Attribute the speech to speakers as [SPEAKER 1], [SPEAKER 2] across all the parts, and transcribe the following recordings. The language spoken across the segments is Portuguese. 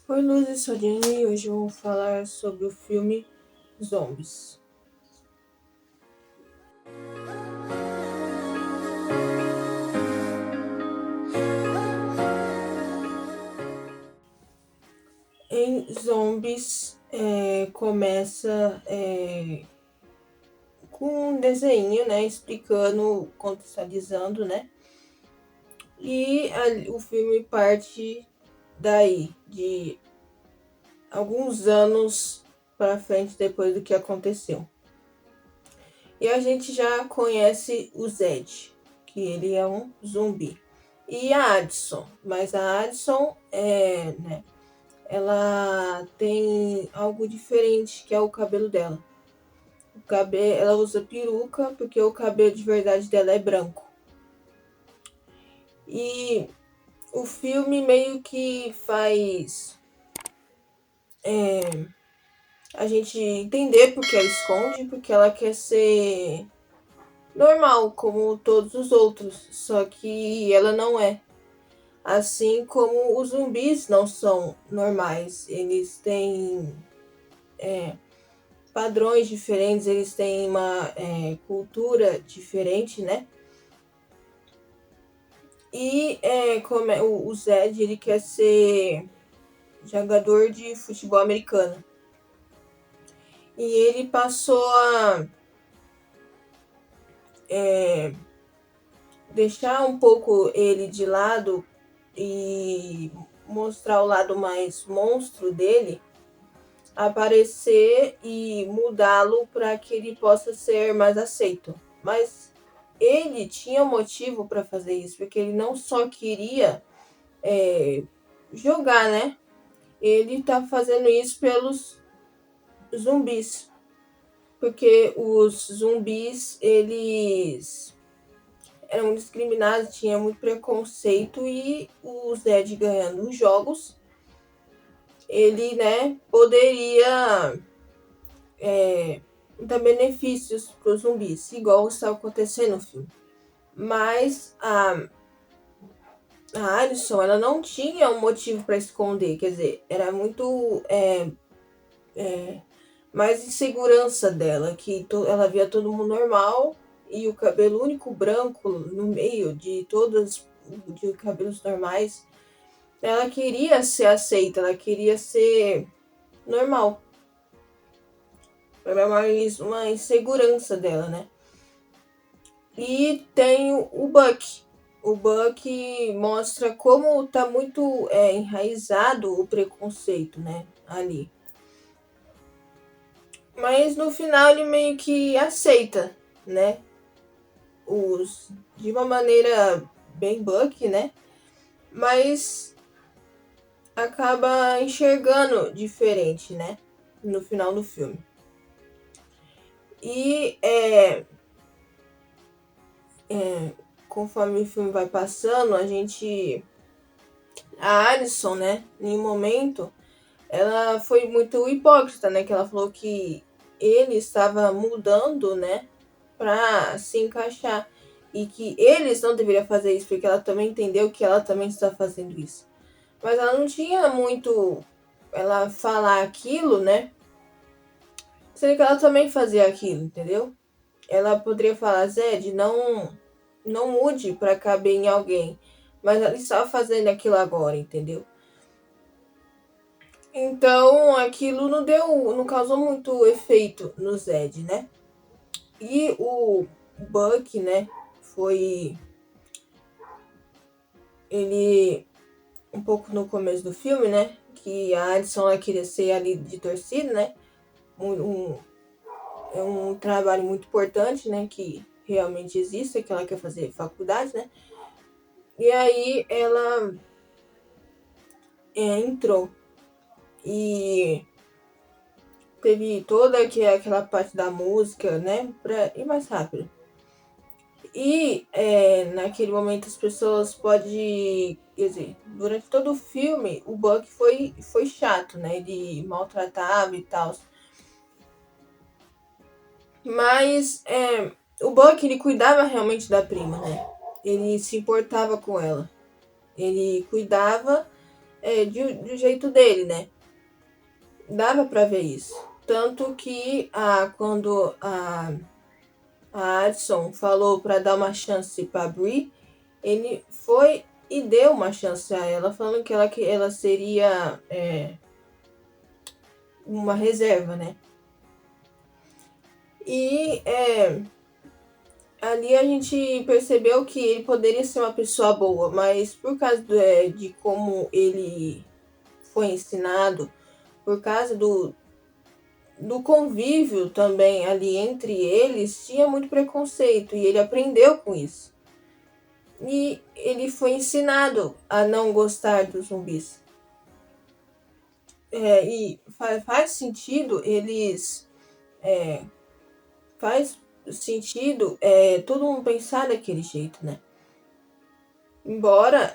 [SPEAKER 1] Oi, Luz e Sorine, e hoje eu vou falar sobre o filme Zombies. Em Zombies, começa com um desenho, né, explicando, contextualizando, né, e o filme parte daí, de alguns anos para frente depois do que aconteceu. E a gente já conhece o Zed, que ele é um zumbi. E a Addison, mas a Addison ela tem algo diferente, que é o cabelo dela. Ela usa peruca porque o cabelo de verdade dela é branco. E o filme meio que faz a gente entender porque ela esconde, porque ela quer ser normal, como todos os outros, só que ela não é. Assim como os zumbis não são normais, eles têm padrões diferentes, eles têm uma cultura diferente, né? E como o Zed, ele quer ser jogador de futebol americano. E ele passou a deixar um pouco ele de lado e mostrar o lado mais monstro dele, aparecer e mudá-lo para que ele possa ser mais aceito. Mas ele tinha motivo para fazer isso, porque ele não só queria jogar, né? Ele tá fazendo isso pelos zumbis. Porque os zumbis, eles eram discriminados, tinha muito preconceito e o Zed ganhando os jogos, ele, né, poderia dar benefícios para os zumbis, igual está acontecendo no filme. Mas a Alison, ela não tinha um motivo para esconder, quer dizer, era muito mais insegurança dela, que ela via todo mundo normal e o cabelo único branco no meio de todos de cabelos normais. Ela queria ser aceita, ela queria ser normal. Era mais uma insegurança dela, né? E tem o Buck. O Buck mostra como tá muito enraizado o preconceito, né? Ali. Mas no final ele meio que aceita, né? De uma maneira bem Buck, né? Mas acaba enxergando diferente, né? No final do filme. E conforme o filme vai passando, a Alison, né, em um momento, ela foi muito hipócrita, né, que ela falou que ele estava mudando, né, para se encaixar e que eles não deveriam fazer isso, porque ela também entendeu que ela também está fazendo isso. Mas ela não tinha muito ela falar aquilo, né, sendo que ela também fazia aquilo, entendeu? Ela poderia falar, Zed, não mude para caber em alguém. Mas ela estava fazendo aquilo agora, entendeu? Então aquilo não causou muito efeito no Zed, né? E o Buck, né? Foi ele um pouco no começo do filme, né? Que a Addison ela queria ser ali de torcida, né? É um trabalho muito importante, né? Que realmente existe, que ela quer fazer faculdade, né? E aí ela entrou e teve toda aquela parte da música, né? Pra ir mais rápido. E naquele momento as pessoas podem. Quer dizer, durante todo o filme, o Buck foi chato, né? Ele maltratava e tal. Mas o Buck, ele cuidava realmente da prima, né? Ele se importava com ela. Ele cuidava do jeito dele, né? Dava pra ver isso. Tanto que quando a Addison falou pra dar uma chance pra Brie, ele foi e deu uma chance a ela, falando que ela seria uma reserva, né? E ali a gente percebeu que ele poderia ser uma pessoa boa, mas por causa de como ele foi ensinado, por causa do convívio também ali entre eles, tinha muito preconceito e ele aprendeu com isso. E ele foi ensinado a não gostar dos zumbis. E faz sentido eles. Faz sentido todo mundo pensar daquele jeito, né? Embora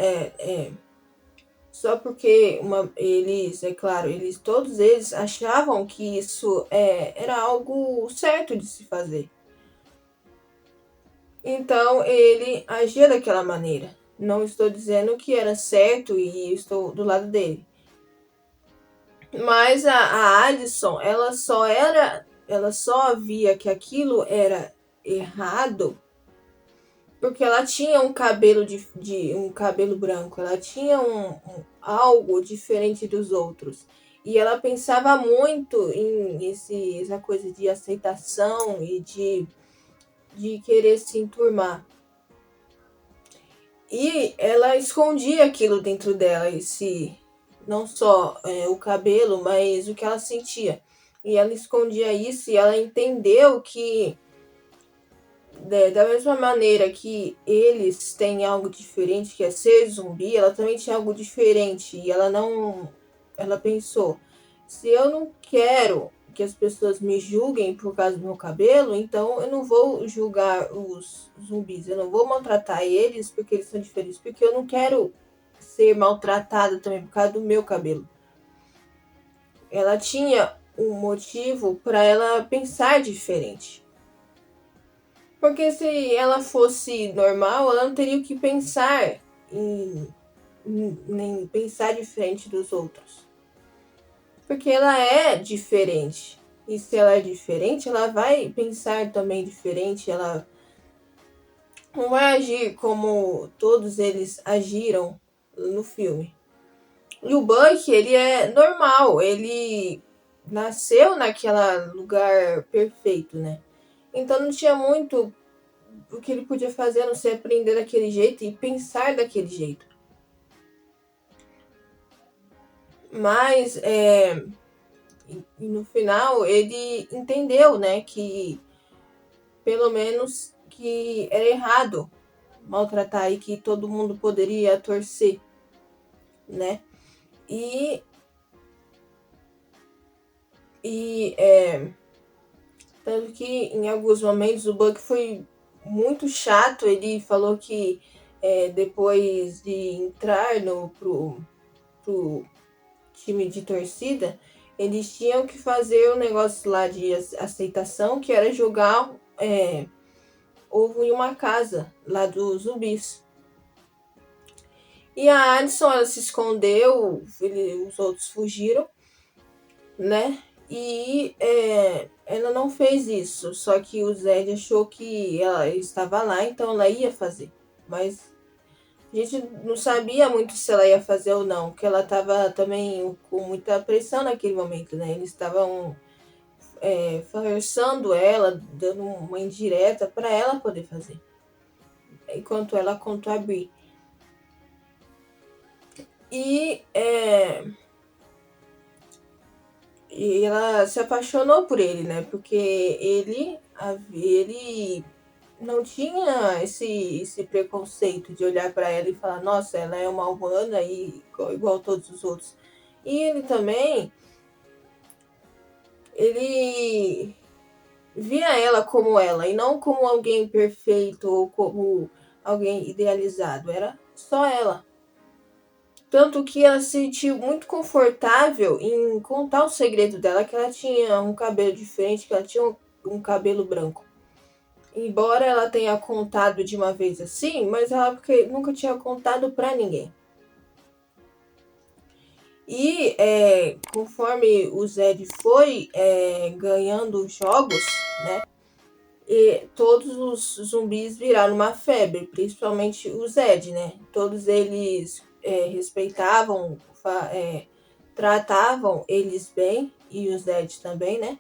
[SPEAKER 1] só porque eles, é claro, todos eles achavam que isso era algo certo de se fazer. Então ele agia daquela maneira. Não estou dizendo que era certo e estou do lado dele. Mas a Addison, ela só via que aquilo era errado porque ela tinha um cabelo um cabelo branco, ela tinha algo diferente dos outros. E ela pensava muito em essa coisa de aceitação e de querer se enturmar. E ela escondia aquilo dentro dela, não só o cabelo, mas o que ela sentia. E ela escondia isso e ela entendeu que da mesma maneira que eles têm algo diferente, que é ser zumbi, ela também tinha algo diferente. E ela não. Ela pensou: se eu não quero que as pessoas me julguem por causa do meu cabelo, então eu não vou julgar os zumbis, eu não vou maltratar eles porque eles são diferentes, porque eu não quero ser maltratada também por causa do meu cabelo. Ela tinha um motivo para ela pensar diferente. Porque se ela fosse normal, ela não teria que pensar em pensar diferente dos outros. Porque ela é diferente. E se ela é diferente, ela vai pensar também diferente. Ela não vai agir como todos eles agiram no filme. E o Buck, ele é normal. Ele nasceu naquele lugar perfeito, né? Então não tinha muito o que ele podia fazer a não ser aprender daquele jeito e pensar daquele jeito. Mas no final ele entendeu, né, que pelo menos que era errado maltratar e que todo mundo poderia torcer, né? E tanto que em alguns momentos o Buck foi muito chato. Ele falou que depois de entrar pro time de torcida, eles tinham que fazer um negócio lá de aceitação, que era jogar ovo em uma casa lá dos zumbis. E a Addison, ela se escondeu, os outros fugiram, né? E ela não fez isso, só que o Zed achou que ela estava lá, então ela ia fazer. Mas a gente não sabia muito se ela ia fazer ou não, porque ela estava também com muita pressão naquele momento, né? Eles estavam forçando ela, dando uma indireta para ela poder fazer. Enquanto ela contou a Brie. E ela se apaixonou por ele, né? Porque ele não tinha esse preconceito de olhar para ela e falar: nossa, ela é uma humana e igual todos os outros. E ele também, ele via ela como ela e não como alguém perfeito ou como alguém idealizado. Era só ela. Tanto que ela se sentiu muito confortável em contar o segredo dela, que ela tinha um cabelo diferente, que ela tinha um cabelo branco. Embora ela tenha contado de uma vez assim, mas ela porque nunca tinha contado pra ninguém. E conforme o Zed foi ganhando jogos, né? E todos os zumbis viraram uma febre, principalmente o Zed, né? Todos eles respeitavam, tratavam eles bem, e o Zed também, né?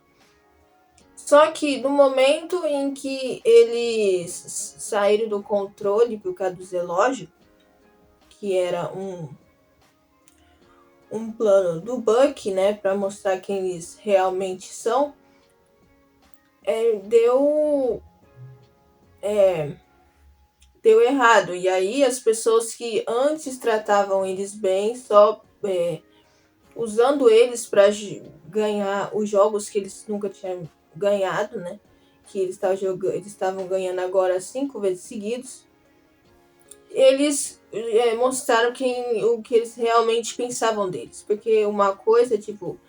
[SPEAKER 1] Só que no momento em que eles saíram do controle por causa do relógio, que era um plano do Buck, né, para mostrar quem eles realmente são, deu errado. E aí as pessoas que antes tratavam eles bem, só usando eles para ganhar os jogos que eles nunca tinham ganhado, né? Que eles estavam ganhando agora 5 vezes seguidos. Eles mostraram o que eles realmente pensavam deles. Porque uma coisa, tipo,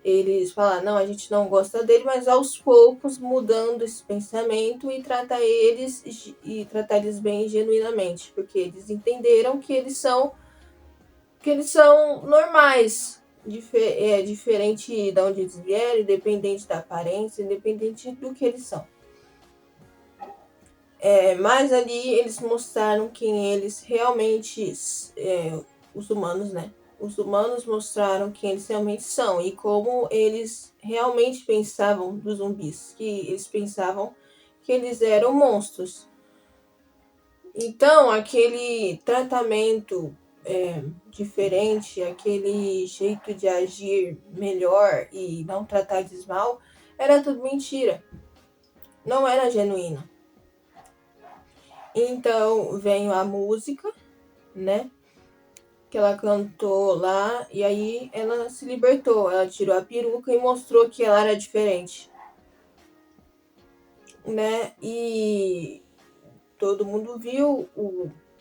[SPEAKER 1] eles falaram, não, a gente não gosta dele, mas aos poucos mudando esse pensamento e tratar eles bem genuinamente. Porque eles entenderam que eles são normais. Diferente de onde eles vieram, independente da aparência, independente do que eles são. Mas ali eles mostraram quem eles realmente, os humanos, né? Os humanos mostraram quem eles realmente são e como eles realmente pensavam dos zumbis, que eles pensavam que eles eram monstros. Então, aquele tratamento diferente, aquele jeito de agir melhor e não tratar eles mal, era tudo mentira. Não era genuíno. Então veio a música, né? Que ela cantou lá e aí ela se libertou. Ela tirou a peruca e mostrou que ela era diferente, né? E todo mundo viu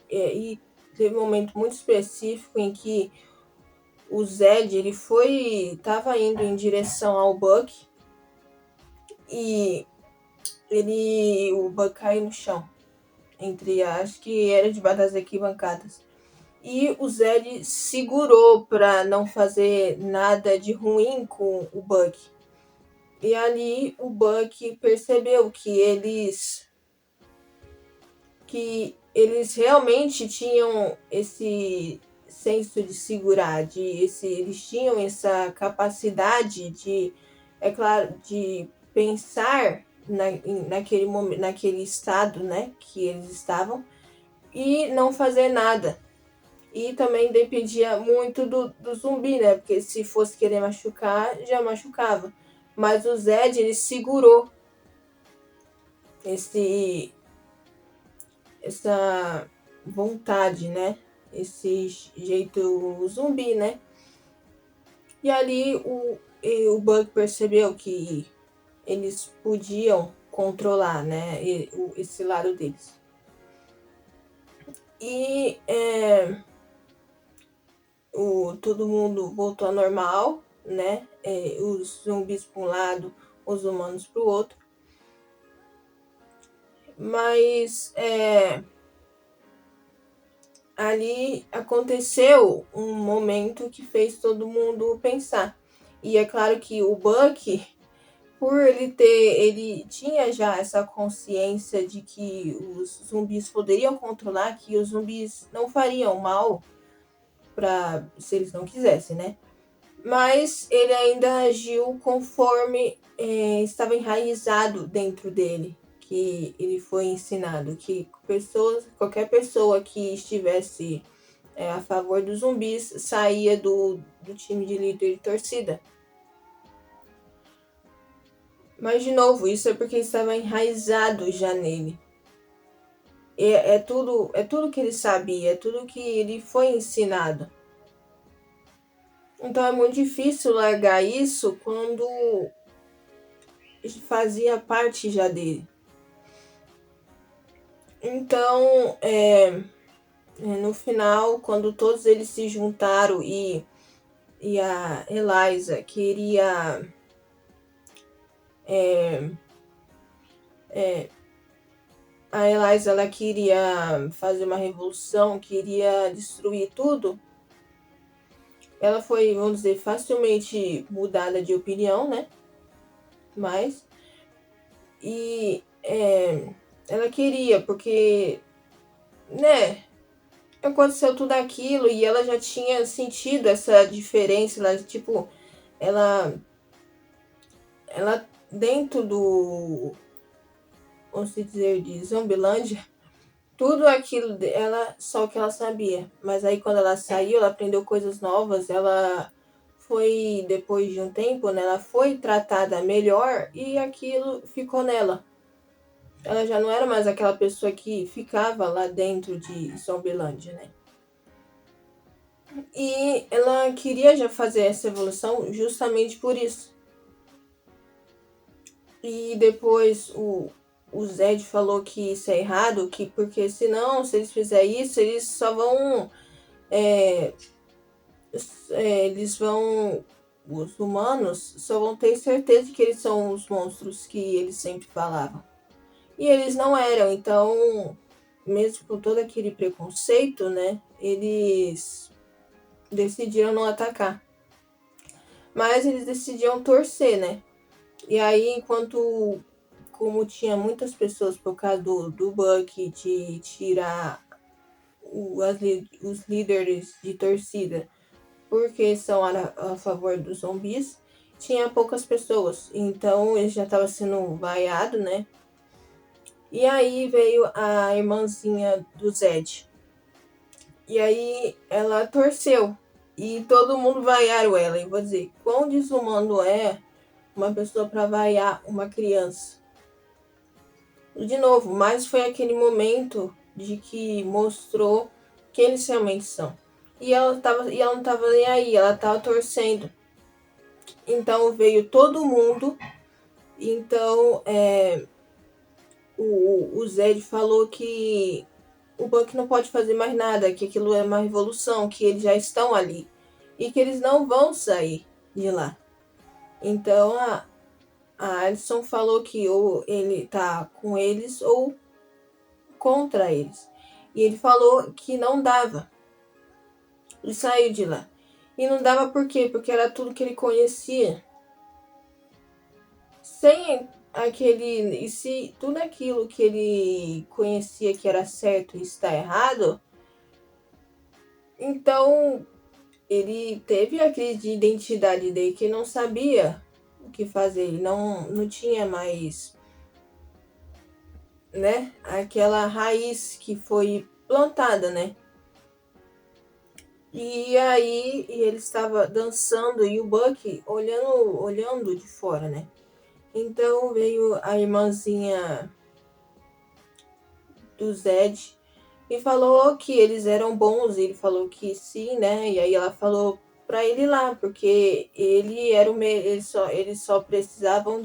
[SPEAKER 1] e teve um momento muito específico em que o Zed estava indo em direção ao Buck e o Buck caiu no chão, acho que era debaixo das arquibancadas. E o Zed segurou para não fazer nada de ruim com o Buck. E ali o Buck percebeu que eles realmente tinham esse senso de segurar, eles tinham essa capacidade de, é claro, de pensar naquele momento, naquele estado, né, que eles estavam e não fazer nada. E também dependia muito do zumbi, né? Porque se fosse querer machucar, já machucava. Mas o Zed, ele segurou essa vontade, né? Esse jeito zumbi, né? E ali o Buck percebeu que eles podiam controlar, né? Esse lado deles. E todo mundo voltou ao normal, né? Os zumbis para um lado, os humanos para o outro. Mas ali aconteceu um momento que fez todo mundo pensar. E é claro que o Buck, por ele tinha já essa consciência de que os zumbis poderiam controlar, que os zumbis não fariam mal se eles não quisessem, né? Mas ele ainda agiu conforme estava enraizado dentro dele, que ele foi ensinado, que qualquer pessoa que estivesse a favor dos zumbis saía do time de líder de torcida. Mas, de novo, isso é porque estava enraizado já nele. É tudo que ele sabia, é tudo que ele foi ensinado. Então é muito difícil largar isso quando fazia parte já dele. Então, no final, quando todos eles se juntaram e a Eliza queria a Eliza ela queria fazer uma revolução, queria destruir tudo. ela foi, vamos dizer, facilmente mudada de opinião, né? Mas, e ela queria, porque, né, aconteceu tudo aquilo e ela já tinha sentido essa diferença, ela, tipo, ela, ela dentro do, vamos dizer, de Zombilândia, tudo aquilo ela só o que ela sabia. Mas aí quando ela saiu, ela aprendeu coisas novas, ela foi, depois de um tempo, né, ela foi tratada melhor e aquilo ficou nela. Ela já não era mais aquela pessoa que ficava lá dentro de Zombilândia, né? E ela queria já fazer essa evolução justamente por isso. E depois o Zed falou que isso é errado, que porque senão, se eles fizerem isso, eles só vão. Eles vão. Os humanos só vão ter certeza de que eles são os monstros que eles sempre falavam. E eles não eram, então, mesmo com todo aquele preconceito, né? Eles decidiram não atacar. Mas eles decidiam torcer, né? E aí, enquanto, como tinha muitas pessoas por causa do Buck de tirar os líderes de torcida, porque são a favor dos zumbis, tinha poucas pessoas. Então ele já estava sendo vaiado, né? E aí veio a irmãzinha do Zed. E aí ela torceu. E todo mundo vaiaram ela. E vou dizer, quão desumano é uma pessoa para vaiar uma criança. De novo, mas foi aquele momento de que mostrou quem eles realmente são. E ela não estava nem aí, ela estava torcendo. Então veio todo mundo. Então o Zed falou que o Buck não pode fazer mais nada, que aquilo é uma revolução, que eles já estão ali e que eles não vão sair de lá. Então a Alison falou que ou ele tá com eles ou contra eles. E ele falou que não dava. Ele saiu de lá. E não dava por quê? Porque era tudo que ele conhecia. Sem aquele. E se tudo aquilo que ele conhecia que era certo está errado, então ele teve a crise de identidade dele que não sabia o que fazer. Ele não tinha mais, né, aquela raiz que foi plantada, né? E aí ele estava dançando e o Buck olhando de fora, né? Então veio a irmãzinha do Zed e falou que eles eram bons. E ele falou que sim, né? E aí ela falou para ele ir lá, porque ele era eles só precisavam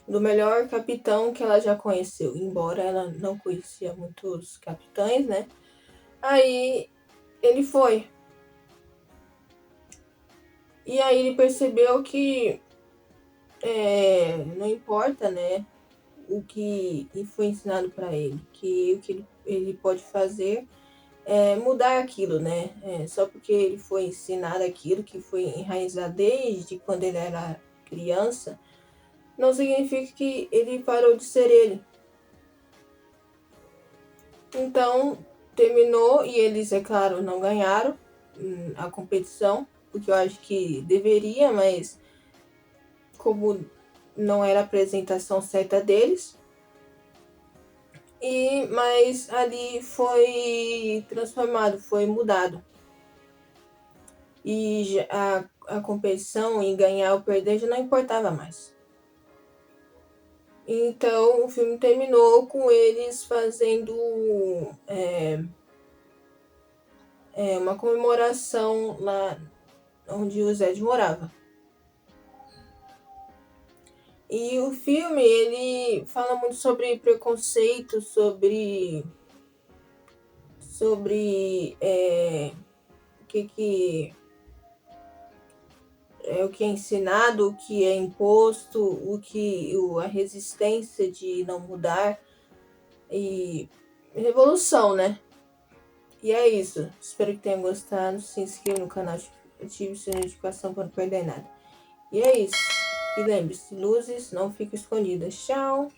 [SPEAKER 1] do melhor capitão que ela já conheceu, embora ela não conhecia muitos capitães, né? Aí ele foi. E aí ele percebeu que não importa, né, o que foi ensinado para ele, que o que ele pode fazer é mudar aquilo, né? Só porque ele foi ensinado aquilo que foi enraizado desde quando ele era criança, não significa que ele parou de ser ele. Então terminou e eles, é claro, não ganharam a competição, porque eu acho que deveria, mas como não era a apresentação certa deles. Mas ali foi transformado, foi mudado. E a competição em ganhar ou perder já não importava mais. Então o filme terminou com eles fazendo uma comemoração lá onde o Zed morava. E o filme, ele fala muito sobre preconceito, sobre o que é ensinado, o que é imposto, a resistência de não mudar e revolução, né? E é isso. Espero que tenham gostado. Se inscreva no canal ative sua notificação para não perder nada. E é isso. E lembre-se, luzes não ficam escondidas. Tchau!